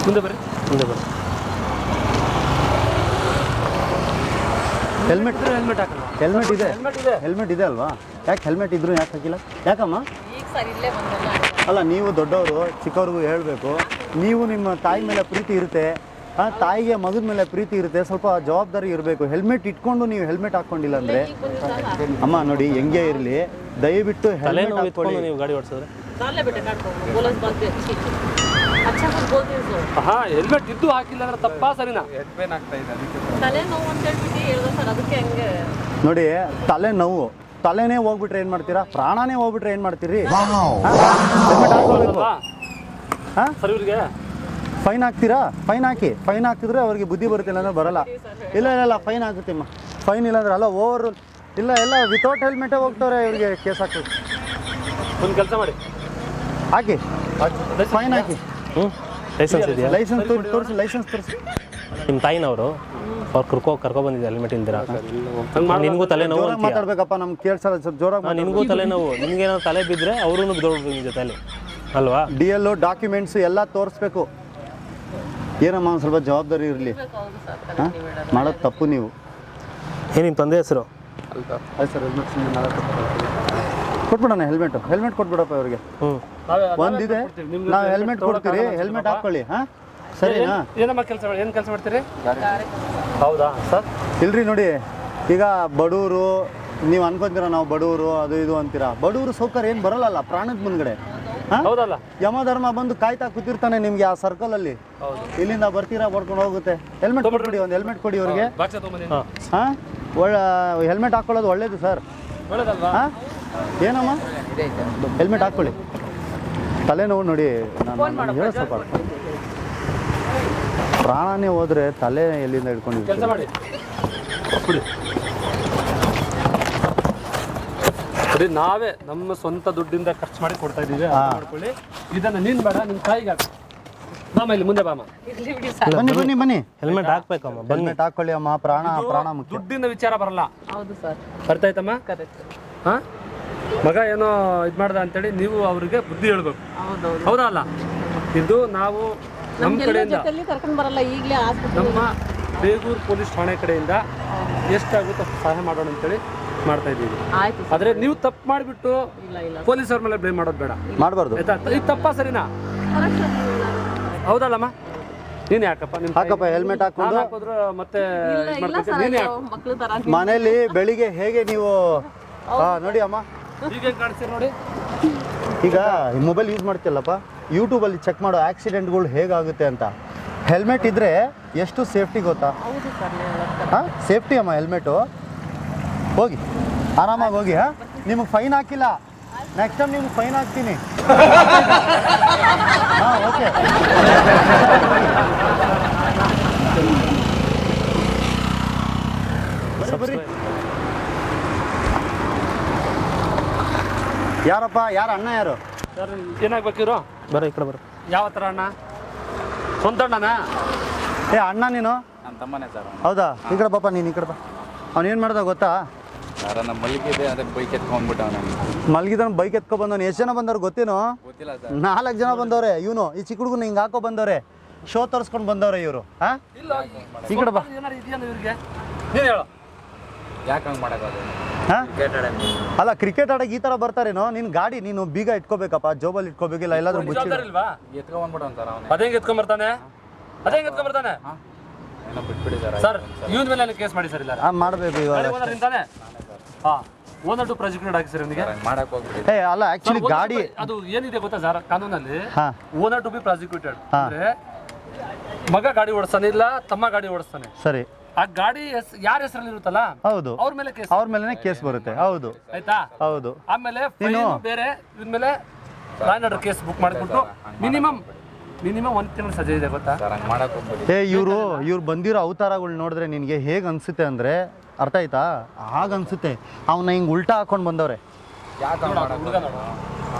ಮುಂದೆ ಬರ್ರಿ ಹೆಲ್ಮೆಟ್ ಹೆಲ್ಮೆಟ್ ಹಾಕಲ್ಲ ಹೆಲ್ಮೆಟ್ ಇದೆ ಹೆಲ್ಮೆಟ್ ಇದೆ ಹೆಲ್ಮೆಟ್ ಇದೆ ಅಲ್ವಾ ಯಾಕೆ ಹೆಲ್ಮೆಟ್ ಇದ್ರೂ ಯಾಕೆ ಹಾಕಿಲ್ಲ ಯಾಕಮ್ಮ ಅಲ್ಲ ನೀವು ದೊಡ್ಡವರು ಚಿಕ್ಕವ್ರಿಗೂ ಹೇಳಬೇಕು ನೀವು ನಿಮ್ಮ ತಾಯಿ ಮೇಲೆ ಪ್ರೀತಿ ಇರುತ್ತೆ ತಾಯಿಗೆ ಮಗದ ಮೇಲೆ ಪ್ರೀತಿ ಇರುತ್ತೆ ಸ್ವಲ್ಪ ಜವಾಬ್ದಾರಿ ಇರಬೇಕು ಹೆಲ್ಮೆಟ್ ಇಟ್ಕೊಂಡು ನೀವು ಹೆಲ್ಮೆಟ್ ಹಾಕ್ಕೊಂಡಿಲ್ಲ ಅಂದರೆ ಅಮ್ಮ ನೋಡಿ ಹೆಂಗೆ ಇರಲಿ ದಯವಿಟ್ಟು ಹೆಲ್ಮೆಟ್ ತಲೆನೋವು ಹಾಕ್ಕೊಳ್ಳಿ ಇಟ್ಕೊಂಡು ನೀವು ಗಾಡಿ ಓಡಿಸಿದ್ರೆ ಹಾ ಹೆಲ್ಮೆಟ್ ಇದ್ದು ಹಾಕಿಲ್ಲ ಅಂದ್ರೆ ತಪ್ಪಾ ಸರಿನಾ ನೋಡಿ ತಲೆನೇ ಹೋಗ್ಬಿಟ್ರೆ ಏನು ಮಾಡ್ತೀರಾ ಪ್ರಾಣನೇ ಹೋಗ್ಬಿಟ್ರೆ ಏನು ಮಾಡ್ತೀರಿ ಹೆಲ್ಮೆಟ್ ಹಾಕ್ಕೋಬೇಕು ಹಾಂ ಸರ್ ಇವ್ರಿಗೆ ಫೈನ್ ಹಾಕ್ತೀರಾ ಫೈನ್ ಹಾಕಿದ್ರೆ ಅವ್ರಿಗೆ ಬುದ್ಧಿ ಬರುತ್ತೆ ಇಲ್ಲಾಂದ್ರೆ ಬರಲ್ಲ ಇಲ್ಲ ಫೈನ್ ಆಗುತ್ತೆಮ್ಮ ಫೈನ್ ಇಲ್ಲಾಂದ್ರೆ ಅಲ್ಲ ಓವರ್ ಎಲ್ಲ ವಿತೌಟ್ ಹೆಲ್ಮೆಟೇ ಹೋಗ್ತವ್ರೆ ಇವ್ರಿಗೆ ಕೇಸ್ ಹಾಕ್ಬೇಕು ಒಂದು ಕೆಲಸ ಮಾಡಿ ಹಾಕಿ ಫೈನ್ ಹಾಕಿ ಲೈಸೆನ್ಸ್ ಇದೆಯಾ ಲೈಸೆನ್ಸ್ ತೋರಿಸಿ ಲೈಸೆನ್ಸ್ ತೋರಿಸಿ ನಿಮ್ಮ ತಾಯಿನವರು ಅವ್ರು ಕರ್ಕೊ ಬಂದಿದ್ದೆ ಹೆಲ್ಮೆಟ್ ಇಲ್ದಿರ ನಿನಗೂ ತಲೆನೋವು ಜೋರಾಗಿ ಅಂತೀಯ ಮಾತಾಡ್ಬೇಕಪ್ಪ ನಮ್ಗೆ ಕೇಳ್ಸಲ್ಲ ಸ್ವಲ್ಪ ಜೋರಾಗಿ ನಿನಗೂ ತಲೆನೋವು ನಿಮ್ಗೇನಾದ್ರು ತಲೆ ಬಿದ್ದರೆ ಅವ್ರೂ ಬಿದ್ದೋಗ್ಬೇಕು ನಿಮ್ಮ ಜೊತೆಲಿ ಅಲ್ವಾ DL ಡಾಕ್ಯುಮೆಂಟ್ಸು ಎಲ್ಲ ತೋರಿಸ್ಬೇಕು ಏನಮ್ಮ ಒಂದು ಸ್ವಲ್ಪ ಜವಾಬ್ದಾರಿ ಇರಲಿ ಹಾಂ ಮಾಡೋದು ತಪ್ಪು ನೀವು ಏನು ನಿಮ್ಮ ತಂದೆ ಹೆಸರು ಆಯ್ತು ಸರ್ ಹೆಲ್ಮೆಟ್ ಕೊಟ್ಬಿಡೋಣ ಹೆಲ್ಮೆಟ್ ಕೊಟ್ಬಿಡಪ್ಪ ಅವ್ರಿಗೆ ಹ್ಞೂ ಒಂದಿದೆ ನಾವು ಹೆಲ್ಮೆಟ್ ಕೊಡ್ತೀರಿ ಹೆಲ್ಮೆಟ್ ಹಾಕ್ಕೊಳ್ಳಿ ಹಾಂ ಸರಿನಾ ಏನಮ್ಮ ಕೆಲಸ ಮಾಡಿ ಏನು ಕೆಲಸ ಮಾಡ್ತೀರಿ ಹೌದಾ ಸರ್ ಇಲ್ರಿ ನೋಡಿ ಈಗ ಬಡವರು ನೀವು ಅನ್ಕೊಂತೀರ ನಾವು ಬಡವರು ಅದು ಇದು ಅಂತೀರಾ ಬಡವರು ಸೌಕರ್ಯ ಏನು ಬರಲ್ಲ ಪ್ರಾಣದ ಮುಂದ್ಗಡೆ ಹಾಂ ಹೌದಲ್ಲ ಯಮಧರ್ಮ ಬಂದು ಕಾಯ್ತಾ ಕೂತಿರ್ತಾನೆ ನಿಮಗೆ ಆ ಸರ್ಕಲಲ್ಲಿ ಇಲ್ಲಿಂದ ಬರ್ತೀರಾ ಬರ್ಕೊಂಡು ಹೋಗುತ್ತೆ ಹೆಲ್ಮೆಟ್ ಕೊಟ್ಬಿಡಿ ಒಂದು ಹೆಲ್ಮೆಟ್ ಕೊಡಿ ಅವ್ರಿಗೆ ಬಾಕ್ಸ ತೊಗೊಂಬಂದಿನಿ ಹಾಂ ಹೆಲ್ಮೆಟ್ ಹಾಕ್ಕೊಳ್ಳೋದು ಒಳ್ಳೇದು ಸರ್ ಒಳ್ಳೇದಲ್ವಾ ಹಾಂ ಏನಮ್ಮ ಹೆಲ್ಮೆಟ್ ಹಾಕ್ಕೊಳ್ಳಿ ತಲೆನೋವು ನೋಡಿ ನಾನು ಹೇಳೋ ಸ್ವಲ್ಪ ಪ್ರಾಣನೇ ಹೋದರೆ ತಲೆ ಎಲ್ಲಿಂದ ಕೆಲಸ ಹಿಡ್ಕೊಂಡಿರ್ತೀವಿ ಮಾಡಿ ಬಿಡಿ ಸರಿ ನಾವೇ ನಮ್ಮ ಸ್ವಂತ ದುಡ್ಡಿಂದ ಖರ್ಚು ಮಾಡಿ ಕೊಡ್ತಾ ಇದ್ದೀವಿ ಅರ್ಥ ಮಾಡ್ಕೊಳ್ಳಿ ಇದನ್ನ ನೀನು ಬೇಡ ನಿಮ್ಮ ತಾಯಿಗೆ ಹಾಕು ಬಾಮ ಇಲ್ಲಿ ಮುಂದೆ ಬಾಮ ಬನ್ನಿ ಹೆಲ್ಮೆಟ್ ಹಾಕ್ಬೇಕಮ್ಮ ಹೆಲ್ಮೆಟ್ ಹಾಕ್ಕೊಳ್ಳಿ ಅಮ್ಮ ಪ್ರಾಣ ಮುಖ್ಯ ದುಡ್ಡಿನ ವಿಚಾರ ಬರಲ್ಲ ಹೌದು ಸರ್ ಅರ್ಥ ಆಯ್ತಮ್ಮ ಹಾ ಮಗ ಏನೋ ಇದು ಮಾಡ್ದ ಅಂತೇಳಿ ನೀವು ಅವ್ರಿಗೆ ಬುದ್ಧಿ ಹೇಳ್ಬೇಕು ಹೌದಾ ಅಲ್ಲ ಇದು ನಾವು ನಮ್ಮ ಕಡೆಯಿಂದ ಕರ್ಕೊಂಡು ಬರಲ್ಲ ಈಗಲೇ ನಮ್ಮ ಬೇಗೂರು ಪೊಲೀಸ್ ಠಾಣೆ ಕಡೆಯಿಂದ ಎಷ್ಟಾಗುತ್ತೋ ಸಹಾಯ ಮಾಡೋಣ ಅಂತೇಳಿ ಮಾಡ್ತಾ ಇದ್ದೀವಿ ಆಯ್ತು ಆದ್ರೆ ನೀವು ತಪ್ಪು ಮಾಡಿಬಿಟ್ಟು ಪೊಲೀಸರ ಮೇಲೆ ಬ್ಲೇಮ್ ಮಾಡೋದು ಬೇಡ ಮಾಡಬಾರ್ದು ಆಯ್ತಾ ಇದು ತಪ್ಪಾ ಸರಿನಾ ಹೌದಲ್ಲಮ್ಮ ನೀನೇ ಹಾಕಪ್ಪ ನಿಮ್ಮ ಹಾಕಪ್ಪ ಹೆಲ್ಮೆಟ್ ಹಾಕೊಂಡು ಹಾಕಿದ್ರು ಮತ್ತೆ ಇದ್ ಮಾಡ್ಬೇಕು. ನೀನೇ ಹಾಕು ಮಕ್ಳು ತರ ಮನೇಲಿ ಬೆಳಿಗ್ಗೆ ಹೇಗೆ ನೀವು ನೋಡಿ ಅಮ್ಮ ಈಗ ಹೆಂಗ್ ಕಾಣಿಸ್ತೀರಿ ನೋಡಿ ಈಗ ಮೊಬೈಲ್ ಯೂಸ್ ಮಾಡ್ತಿಲ್ಲಪ್ಪ ಯೂಟ್ಯೂಬಲ್ಲಿ ಚೆಕ್ ಮಾಡೋ ಆಕ್ಸಿಡೆಂಟ್ಗಳು ಹೇಗಾಗುತ್ತೆ ಅಂತ ಹೆಲ್ಮೆಟ್ ಇದ್ದರೆ ಎಷ್ಟು ಸೇಫ್ಟಿ ಗೊತ್ತಾ? ಹೌದು ಸರ್ ನೀವು ಹೇಳೋದು. ಹಾಂ ಸೇಫ್ಟಿ ಅಮ್ಮ ಹೆಲ್ಮೆಟು. ಹೋಗಿ ಆರಾಮಾಗಿ ಹೋಗಿ. ಹಾಂ ನಿಮಗೆ ಫೈನ್ ಹಾಕಿಲ್ಲ, ನೆಕ್ಸ್ಟ್ ಟೈಮ್ ನಿಮ್ಗೆ ಫೈನ್ ಹಾಕ್ತೀನಿ. ಹಾಂ ಓಕೆ. ಬರೀ ಯಾರಪ್ಪ, ಯಾರು ಅಣ್ಣ ಯಾರು? ಸರ್ ಏನಾಗ್ಬೇಕಿರೋ? ಬರೋ ಈ ಕಡೆ ಬರೋ. ಯಾವ ಥರ ಅಣ್ಣ? ಸ್ವಂತ ಅಣ್ಣನಾ? ಏ ಅಣ್ಣ ನೀನು? ನನ್ನ ತಮ್ಮನೇ ಸರ್ ಹೌದಾ? ಈ ಕಡೆ ಪಾಪ, ನೀನು ಈ ಕಡೆ ಬಾ. ಅವ್ನು ಏನು ಮಾಡ್ದ ಗೊತ್ತಾ? ಸರ್ ನಮ್ಮ ಮಲ್ಲಿಗಿದೆ ಅದಕ್ಕೆ ಬೈಕ್ ಎತ್ಕೊಂಡ್ಬಿಟ್ಟ ಅವನು. ಮಲಗಿದವನು ಬೈಕ್ ಎತ್ಕೊ ಬಂದವನು. ಎಷ್ಟು ಜನ ಬಂದವ್ರು ಗೊತ್ತೇನೋ? ಗೊತ್ತಿಲ್ಲ ಸರ್. 4 ಜನ ಬಂದವ್ರೆ. ಇವನು ಈ ಚಿಕ್ಕ ಹುಡುಗನ ಹಿಂಗೆ ಹಾಕೋ ಬಂದವ್ರೆ, ಶೋ ತೋರಿಸ್ಕೊಂಡು ಬಂದವ್ರೆ ಇವರು. ಹಾಂ ಇಲ್ಲ ಈ ಕಡೆ ಬಾ. ಏನಾರು ಇದೆಯಾ ಇವ್ರಿಗೆ? ನೀನು ಹೇಳು. ಯಾಕೆ ಹಂಗೆ ಮಾಡೋದು? ಹಾಂ ಅಲ್ಲ, ಕ್ರಿಕೆಟ್ ಆಡೋಕೆ ಈ ಥರ ಬರ್ತಾರೇನೋ? ನಿನ್ನ ಗಾಡಿ ನೀನು ಬೀಗ ಇಟ್ಕೋಬೇಕಪ್ಪ, ಜೋಬಲ್ಲಿ ಇಟ್ಕೋಬೇಕಿಲ್ಲ, ಎಲ್ಲಾದ್ರೂ ಮುಚ್ಚಿ. ಜವಾಬ್ದಾರಿ ಇಲ್ವಾ? ಎತ್ಕೊಂಡ್ಬಿಟ್ಟವನು ಸರ್ ಅವನು. ಅದೇ ಹೆಂಗೆ ಎತ್ಕೊಂಡ್ಬರ್ತಾನೆ? ಅದೇ ಹೆಂಗೆ ಎತ್ಕೊಂಡ್ಬರ್ತಾನೆ? ಏನೋ ಬಿಟ್ಬಿಡಿ ಸರ್. ಸರ್ ಇವನ ಮೇಲೆ ಕೇಸ್ ಮಾಡಿ ಸರ್. ಇಲ್ಲ ಹಾಂ ಮಾಡಬೇಕು ಇವಾಗ. ಓನರ್ ನಿಂತಾನೆ. ಹಾಂ ಓನರ್ ಟು ಪ್ರಾಸಿಕ್ಯೂಟ್ ಹಾಕಿ ಸರ್ ಇವನಿಗೆ. ಹಂಗೆ ಮಾಡಕ್ಕೆ ಹೋಗ್ಬಿಡಿ. ಏ ಅಲ್ಲ, ಆ್ಯಕ್ಚುಲಿ ಗಾಡಿ ಅದು ಏನಿದೆ ಗೊತ್ತಾ ಸರ್ ಕಾನೂನಲ್ಲಿ? ಹಾಂ ಓನರ್ ಟು ಬಿ ಪ್ರಾಸಿಕ್ಯೂಟೆಡ್ ಅಂದ್ರೆ ಮಗ ಗಾಡಿ ಓಡಿಸ್ತಾನೆ ಇಲ್ಲ ತಮ್ಮ ಗಾಡಿ ಓಡಿಸ್ತಾನೆ, ಸರಿ. ಆ ಗಾಡಿ ಯಾರ ಹೆಸರಲ್ಲಿ ಇರುತ್ತಲ್ಲ ಹೌದು, ಅವ್ರ ಮೇಲೆ ಕೇಸ್, ಅವ್ರ ಮೇಲೆನೇ ಕೇಸ್ ಬರುತ್ತೆ. ಹೌದು ಆಯ್ತಾ? ಹೌದು. ಆಮೇಲೆ ಫೈನ್ ಬೇರೆ, ಇವನ್ ಮೇಲೆ ಲ್ಯಾಂಡ್ ಆರ್ಡರ್ ಕೇಸ್ ಬುಕ್ ಮಾಡಿಬಿಟ್ಟು ಮಿನಿಮಮ್ 1 ತಿಂಗಳು ಸಜೆ ಇದೆ ಗೊತ್ತಾ? ಸರ್ ಹಂಗೆ ಮಾಡಕ್ಕೆ ಹೋಗ್ಬಿಡಿ. ಇವ್ರು ಬಂದಿರೋ ಅವತಾರಗಳು ನೋಡಿದ್ರೆ ನಿನಗೆ ಹೇಗೆ ಅನ್ಸುತ್ತೆ ಅಂದರೆ, ಅರ್ಥ ಆಯ್ತಾ? ಹಾಗನ್ಸುತ್ತೆ. ಅವನ್ನ ಹಿಂಗೆ ಉಲ್ಟಾ ಹಾಕೊಂಡು ಬಂದವ್ರೆ. ಯಾಕೆ ಹಂಗೆ ಮಾಡಕ್ಕೆ? ಹುಡುಗ ನೋಡು,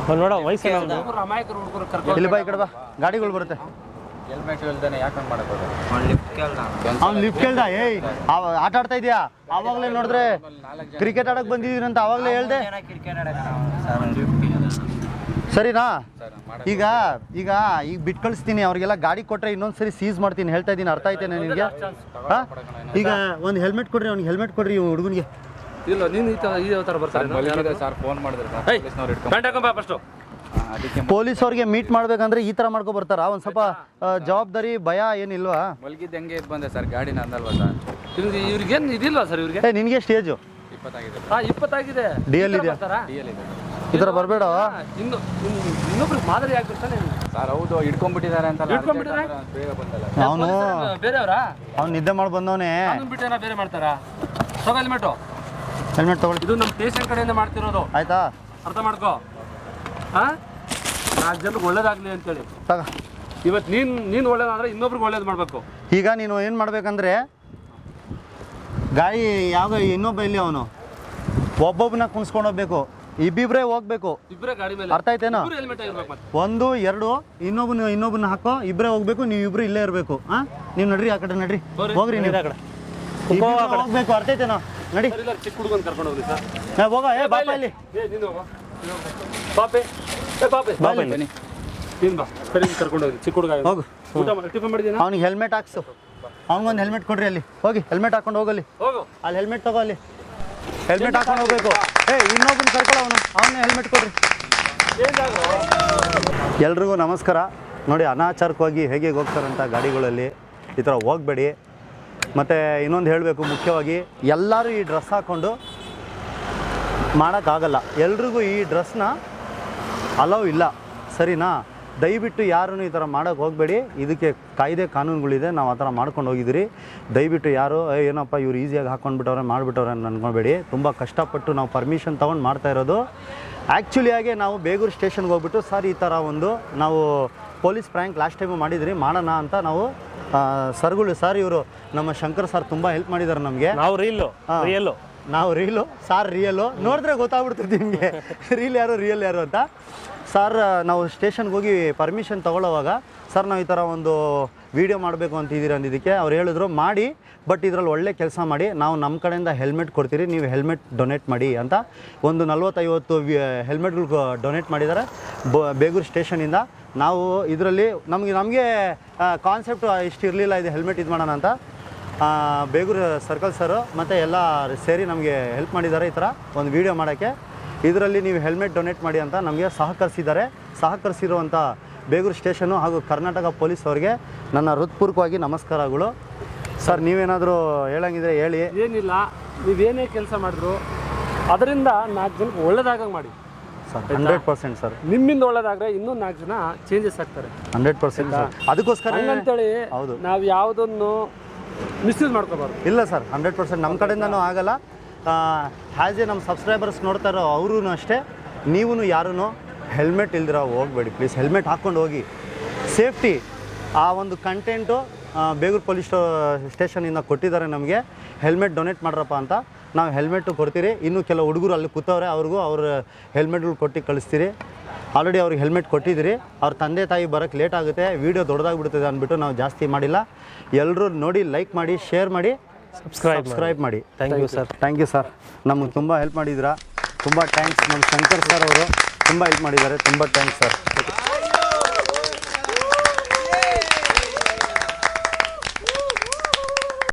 ಅವ್ನು ನೋಡೋ ವಯಸ್ಸು ಹುಡುಗರು ಅಮಾಯಕರು ಹುಡುಗರು ಕರ್ಕೊಂಡು ಇಲ್ಲಿ ಬಾ, ಈ ಕಡೆ ಬಾ, ಗಾಡಿಗಳು ಬರುತ್ತೆ. ಹೆಲ್ಮೆಟ್ ಇಲ್ದೇನೆ ಯಾಕೆ ಹಂಗೆ ಮಾಡಕ್ಕೆ ಹೋಗೋದು? ಅವ್ನು ಲಿಫ್ಟ್ ಕೇಳ್ದ, ಏಯ್ ಆಟ ಆಡ್ತಾ ಇದೆಯಾ? ಆವಾಗಲೇ ನೋಡಿದ್ರೆ ಕ್ರಿಕೆಟ್ ಆಡಕ್ಕೆ ಬಂದಿದ್ದೀನಿ ಅಂತ ಆವಾಗಲೇ ಹೇಳ್ದೆ. ಸರಿನಾ? ಈಗ ಈಗ ಈಗ ಬಿಟ್ಟು ಕಳಿಸ್ತೀನಿ ಅವ್ರಿಗೆಲ್ಲ. ಗಾಡಿ ಕೊಟ್ಟರೆ ಇನ್ನೊಂದು ಸರಿ ಸೀಸ್ ಮಾಡ್ತೀನಿ, ಹೇಳ್ತಾ ಇದ್ದೀನಿ. ಅರ್ಥ ಆಯ್ತೇನೆ ನಿನಗೆ? ಹಾಂ ಈಗ ಒಂದು ಹೆಲ್ಮೆಟ್ ಕೊಡ್ರಿ, ಅವ್ನಿಗೆ ಹೆಲ್ಮೆಟ್ ಕೊಡ್ರಿ ಹುಡುಗನಿಗೆ. ಇಲ್ಲ ನೀನು ಈ ಥರ ಬರ್ತಾರೆ. ಮಲ್ಲಿಗಿದೆ ಸರ್, ಫೋನ್ ಮಾಡಿದ್ರೆ ಸರ್ ಪೊಲೀಸ್ನವ್ರು ಇಟ್ಕೊಂಡು. ಪ್ಯಾಂಟ್ ಹಾಕೊಂಬ ಫಸ್ಟು. ಅದಕ್ಕೆ ಪೊಲೀಸ್ ಅವ್ರಿಗೆ ಮೀಟ್ ಮಾಡ್ಬೇಕಂದ್ರೆ ಈ ಥರ ಮಾಡ್ಕೊ ಬರ್ತಾರ? ಒಂದು ಸ್ವಲ್ಪ ಜವಾಬ್ದಾರಿ ಭಯ ಏನಿಲ್ವಾ? ಮಲಗಿದ್ದು ಹೆಂಗೆ ಇದು ಬಂದೆ ಸರ್, ಗಾಡಿನ ಅಂದಲ್ವಾ ಸರ್? ಇವ್ರಿಗೇನು ಇದಿಲ್ವಾ ಸರ್ ಇವ್ರಿಗೆ? ಏ ನಿನಗೆ ಸ್ಟೇಜು 20 ಆಗಿದೆ. 20 ಆಗಿದೆ. ಡಿ ಎಲ್ ಇದೆಯಾ? DL ಇದೆ ಈ ಥರ ಬರಬೇಡ. ಇನ್ನೊಬ್ರಿಗೆ ಮಾದರಿ ಆಗ್ಬಿಡ್ತಾನೆ ಸರ್. ಹೌದು, ಹಿಡ್ಕೊಂಡ್ಬಿಟ್ಟಿದ್ದಾರೆ ಅಂತ ಹಿಡ್ಕೊಂಡ್ಬಿಟ್ಟಿದ್ದಾರೆ? ಬೇಗ ಬಂದಲ್ಲ. ಅವನು ಬೇರೆಯವರಾ? ಅವ್ನು ನಿದ್ದೆ ಮಾಡಿ ಬಂದವನೇ. ಕಾನೂನು ಬಿಟ್ಟು ಬೇರೆ ಮಾಡ್ತಾರಾ? ತಗೋ ಹೆಲ್ಮೆಟು. ಹೆಲ್ಮೆಟ್ ತಗೊಳ್ಳಿ. ಇದು ನಮ್ಮ ಸ್ಟೇಷನ್ ಕಡೆಯಿಂದ ಮಾಡ್ತಿರೋದು, ಆಯ್ತಾ? ಅರ್ಥ ಮಾಡ್ಕೋ. ಹಾಂ 4 ಜನಕ್ಕೆ ಒಳ್ಳೇದಾಗಲಿ ಅಂತೇಳಿ. ತಗ. ಇವತ್ತು ನೀನು ಒಳ್ಳೇದಾದ್ರೆ ಇನ್ನೊಬ್ರಿಗೆ ಒಳ್ಳೇದು ಮಾಡಬೇಕು. ಈಗ ನೀನು ಏನು ಮಾಡ್ಬೇಕಂದ್ರೆ, ಗಾಡಿ ಯಾವ ಇನ್ನೊಬ್ಬ ಇಲ್ಲಿ ಅವನು ಒಬ್ಬೊಬ್ಬನ ಕುಣಿಸ್ಕೊಂಡು ಹೋಗ್ಬೇಕು, ಇಬ್ಬಿಬ್ರೇ ಹೋಗ್ಬೇಕು. ಇಬ್ಬರೇ ಗಾಡಿ ಮೇಲೆ. ಅರ್ಥ ಆಯ್ತೇನೋ? ಹೆಲ್ಮೆಟ್ ಆಗಿರ್ಬೇಕು ಮತ್ತೆ. 1 2 ಇನ್ನೊಬ್ಬನ ಹಾಕೋ, ಇಬ್ಬರೇ ಹೋಗ್ಬೇಕು, ನೀವು ಇಬ್ರು ಇಲ್ಲೇ ಇರಬೇಕು. ಹಾಂ ನೀವು ನಡ್ರಿ, ಆ ಕಡೆ ನಡ್ರಿ, ಹೋಗ್ರಿ ನೀವು. ಇಬ್ಬಿಬ್ರು ಹೋಗ್ಬೇಕು, ಅರ್ಥ ಆಯ್ತೇನೋ? ನಡಿ. ಸರ್, ಇಲ್ಲ ಚಿಕ್ಕ ಹುಡುಗನ ಕರ್ಕೊಂಡು ಹೋಗ್ರಿ ಸರ್. ಹೋಗ. ಏ ಬಾಪ ಇಲ್ಲಿ. ನೀನು ಹೋಗೋ. ಪಾಪೆ ಪಾಪೆ ಬಾ ಇಲ್ಲಿ. ನೀನು ಬಾ, ಸರಿ ಕರ್ಕೊಂಡು ಹೋಗ್ರಿ. ಚಿಕ್ಕ ಹುಡುಗ ಹೋಗು. ಊಟ ಮಾಡಿ ಟಿಫನ್ ಮಾಡಿದ್ದೀನ? ಅವ್ನಿಗೆ ಹೆಲ್ಮೆಟ್ ಹಾಕ್ಸು. ಅವ್ನಿಗೊಂದು ಹೆಲ್ಮೆಟ್ ಕೊಡ್ರಿ. ಅಲ್ಲಿ ಹೋಗಿ ಹೆಲ್ಮೆಟ್ ಹಾಕೊಂಡು ಹೋಗಲ್ಲಿ. ಹೋಗು. ಅಲ್ಲಿ ಹೆಲ್ಮೆಟ್ ತಗೋ, ಅಲ್ಲಿ ಹೆಲ್ಮೆಟ್ ಹಾಕೊಂಡು ಹೋಗ್ಬೇಕು. ಏ ಇನ್ನೊಬ್ಬನ ಕರ್ಕೊಳ್ಳೋ, ಅವನೇ ಹೆಲ್ಮೆಟ್ ಕೊಡ್ರಿ. ಎಲ್ರಿಗೂ ನಮಸ್ಕಾರ. ನೋಡಿ, ಅನಾಚಾರಕವಾಗಿ ಹೇಗೆ ಹೋಗ್ತಾರಂತ ಗಾಡಿಗಳಲ್ಲಿ ಈ ಥರ ಹೋಗಬೇಡಿ. ಮತ್ತು ಇನ್ನೊಂದು ಹೇಳಬೇಕು, ಮುಖ್ಯವಾಗಿ ಎಲ್ಲರೂ ಈ ಡ್ರೆಸ್ ಹಾಕ್ಕೊಂಡು ಮಾಡೋಕ್ಕಾಗಲ್ಲ. ಎಲ್ರಿಗೂ ಈ ಡ್ರೆಸ್ನ ಅಲೌ ಇಲ್ಲ, ಸರಿನಾ? ದಯವಿಟ್ಟು ಯಾರೂ ಈ ಥರ ಮಾಡೋಕ್ಕೆ ಹೋಗಬೇಡಿ. ಇದಕ್ಕೆ ಕಾಯ್ದೆ ಕಾನೂನುಗಳಿದೆ, ನಾವು ಆ ಥರ ಮಾಡ್ಕೊಂಡು ಹೋಗಿದ್ದೀರಿ. ದಯವಿಟ್ಟು ಯಾರು ಏನಪ್ಪ ಇವ್ರು ಈಸಿಯಾಗಿ ಹಾಕ್ಕೊಂಡ್ಬಿಟ್ಟವ್ರೆ ಮಾಡಿಬಿಟ್ಟವ್ರೆ ಅಂತ ಅನ್ಕೊಬೇಡಿ. ತುಂಬ ಕಷ್ಟಪಟ್ಟು ನಾವು ಪರ್ಮಿಷನ್ ತೊಗೊಂಡು ಮಾಡ್ತಾ ಇರೋದು. ಆ್ಯಕ್ಚುಲಿಯಾಗಿ ನಾವು ಬೇಗೂರು ಸ್ಟೇಷನ್ಗೆ ಹೋಗ್ಬಿಟ್ಟು, ಸರ್ ಈ ಥರ ಒಂದು ನಾವು ಪೊಲೀಸ್ ಪ್ರ್ಯಾಂಕ್ ಲಾಸ್ಟ್ ಟೈಮು ಮಾಡಿದ್ರಿ, ಮಾಡೋಣ ಅಂತ ನಾವು ಸರ್ಗಳು, ಸರ್ ಇವರು ನಮ್ಮ ಶಂಕರ್ ಸರ್ ತುಂಬ ಹೆಲ್ಪ್ ಮಾಡಿದ್ದಾರೆ ನಮಗೆ. ನಾವು ರಿಯಲ್ಲು ನಾವು ರೀಲು, ಸಾರ್ ರಿಯಲ್ಲು ನೋಡಿದ್ರೆ ಗೊತ್ತಾಗ್ಬಿಡ್ತದೆ ನಿಮಗೆ ರೀಲ್ ಯಾರು ರಿಯಲ್ ಯಾರು ಅಂತ. ಸರ್ ನಾವು ಸ್ಟೇಷನ್ಗೆ ಹೋಗಿ ಪರ್ಮಿಷನ್ ತೊಗೊಳ್ಳೋವಾಗ, ಸರ್ ನಾವು ಈ ಥರ ಒಂದು ವೀಡಿಯೋ ಮಾಡಬೇಕು ಅಂತಿದ್ದೀರಿ ಅಂದಿದ್ದಕ್ಕೆ ಅವ್ರು ಹೇಳಿದ್ರು ಮಾಡಿ, ಬಟ್ ಇದರಲ್ಲಿ ಒಳ್ಳೆ ಕೆಲಸ ಮಾಡಿ, ನಾವು ನಮ್ಮ ಕಡೆಯಿಂದ ಹೆಲ್ಮೆಟ್ ಕೊಡ್ತೀರಿ, ನೀವು ಹೆಲ್ಮೆಟ್ ಡೊನೇಟ್ ಮಾಡಿ ಅಂತ ಒಂದು 40-50 ಹೆಲ್ಮೆಟ್ಗಳು ಡೊನೇಟ್ ಮಾಡಿದ್ದಾರೆ ಬೇಗೂರು ಸ್ಟೇಷನಿಂದ. ನಾವು ಇದರಲ್ಲಿ ನಮಗೆ ಕಾನ್ಸೆಪ್ಟ್ ಇಷ್ಟು ಇರಲಿಲ್ಲ, ಇದು ಹೆಲ್ಮೆಟ್ ಇದು ಮಾಡೋಣ ಅಂತ. ಬೇಗೂರು ಸರ್ಕಲ್ ಸರು ಮತ್ತು ಎಲ್ಲ ಸೇರಿ ನಮಗೆ ಹೆಲ್ಪ್ ಮಾಡಿದ್ದಾರೆ ಈ ಥರ ಒಂದು ವೀಡಿಯೋ ಮಾಡೋಕ್ಕೆ. ಇದರಲ್ಲಿ ನೀವು ಹೆಲ್ಮೆಟ್ ಡೊನೇಟ್ ಮಾಡಿ ಅಂತ ನಮಗೆ ಸಹಕರಿಸಿರುವಂಥ ಬೇಗೂರು ಸ್ಟೇಷನು ಹಾಗೂ ಕರ್ನಾಟಕ ಪೊಲೀಸ್ ಅವರಿಗೆ ನನ್ನ ಹೃತ್ಪೂರ್ವಕವಾಗಿ ನಮಸ್ಕಾರಗಳು. ಸರ್ ನೀವೇನಾದರೂ ಹೇಳಂಗಿದ್ರೆ ಹೇಳಿ. ಏನಿಲ್ಲ, ನೀವೇನೇ ಕೆಲಸ ಮಾಡಿದ್ರು ಅದರಿಂದ 4 ಜನಕ್ಕೆ ಒಳ್ಳೇದಾಗಂಗೆ ಮಾಡಿ. ಸರ್ 100% ಸರ್ ನಿಮ್ಮಿಂದ ಒಳ್ಳೇದಾದ್ರೆ ಇನ್ನೂ 4 ಜನ ಚೇಂಜಸ್ ಆಗ್ತಾರೆ 100% ಸರ್ ಅದಕ್ಕೋಸ್ಕರ ಹಂಗಂತೇಳಿ ಹೌದು ನಾವು ಯಾವುದನ್ನು ಮಿಸ್ಯೂಸ್ ಮಾಡ್ಕೋಬಾರ್ದು. ಇಲ್ಲ ಸರ್ 100% ನಮ್ಮ ಕಡೆಯಿಂದನೂ ಆಗಲ್ಲ. ಹ್ಯಾಸ್ ಎ ನಮ್ಮ ಸಬ್ಸ್ಕ್ರೈಬರ್ಸ್ ನೋಡ್ತಾರೋ ಅವ್ರೂ ಅಷ್ಟೇ, ನೀವು ಯಾರೂ ಹೆಲ್ಮೆಟ್ ಇಲ್ದಿರ ಹೋಗಬೇಡಿ ಪ್ಲೀಸ್. ಹೆಲ್ಮೆಟ್ ಹಾಕ್ಕೊಂಡು ಹೋಗಿ, ಸೇಫ್ಟಿ. ಆ ಒಂದು ಕಂಟೆಂಟು ಬೇಗೂರು ಪೊಲೀಸ್ ಸ್ಟೇಷನಿಂದ ಕೊಟ್ಟಿದ್ದಾರೆ ನಮಗೆ, ಹೆಲ್ಮೆಟ್ ಡೊನೇಟ್ ಮಾಡ್ರಪ್ಪ ಅಂತ. ನಾವು ಹೆಲ್ಮೆಟ್ಟು ಕೊಡ್ತೀರಿ. ಇನ್ನು ಕೆಲವು ಹುಡುಗರು ಅಲ್ಲಿ ಕೂತವ್ರೆ, ಅವ್ರಿಗೂ ಅವ್ರ ಹೆಲ್ಮೆಟ್ಗಳು ಕೊಟ್ಟು ಕಳಿಸ್ತೀರಿ. ಆಲ್ರೆಡಿ ಅವ್ರಿಗೆ ಹೆಲ್ಮೆಟ್ ಕೊಟ್ಟಿದ್ದೀರಿ. ಅವ್ರ ತಂದೆ ತಾಯಿ ಬರೋಕ್ಕೆ ಲೇಟ್ ಆಗುತ್ತೆ, ವೀಡಿಯೋ ದೊಡ್ಡದಾಗ್ಬಿಡ್ತದೆ ಅಂದ್ಬಿಟ್ಟು ನಾವು ಜಾಸ್ತಿ ಮಾಡಿಲ್ಲ. ಎಲ್ಲರೂ ನೋಡಿ, ಲೈಕ್ ಮಾಡಿ, ಶೇರ್ ಮಾಡಿ, ಸಬ್ಸ್ಕ್ರೈಬ್ ಮಾಡಿ. Thank you sir. Thank you sir. ನಮಗೆ ತುಂಬ ಹೆಲ್ಪ್ ಮಾಡಿದ್ದೀರಾ. ತುಂಬ ಥ್ಯಾಂಕ್ಸ್. ನಮ್ಮ ಶಂಕರ್ ಸರ್ ಅವರು ತುಂಬ ಹೆಲ್ಪ್ ಮಾಡಿದ್ದಾರೆ. ತುಂಬ ಥ್ಯಾಂಕ್ಸ್ ಸರ್.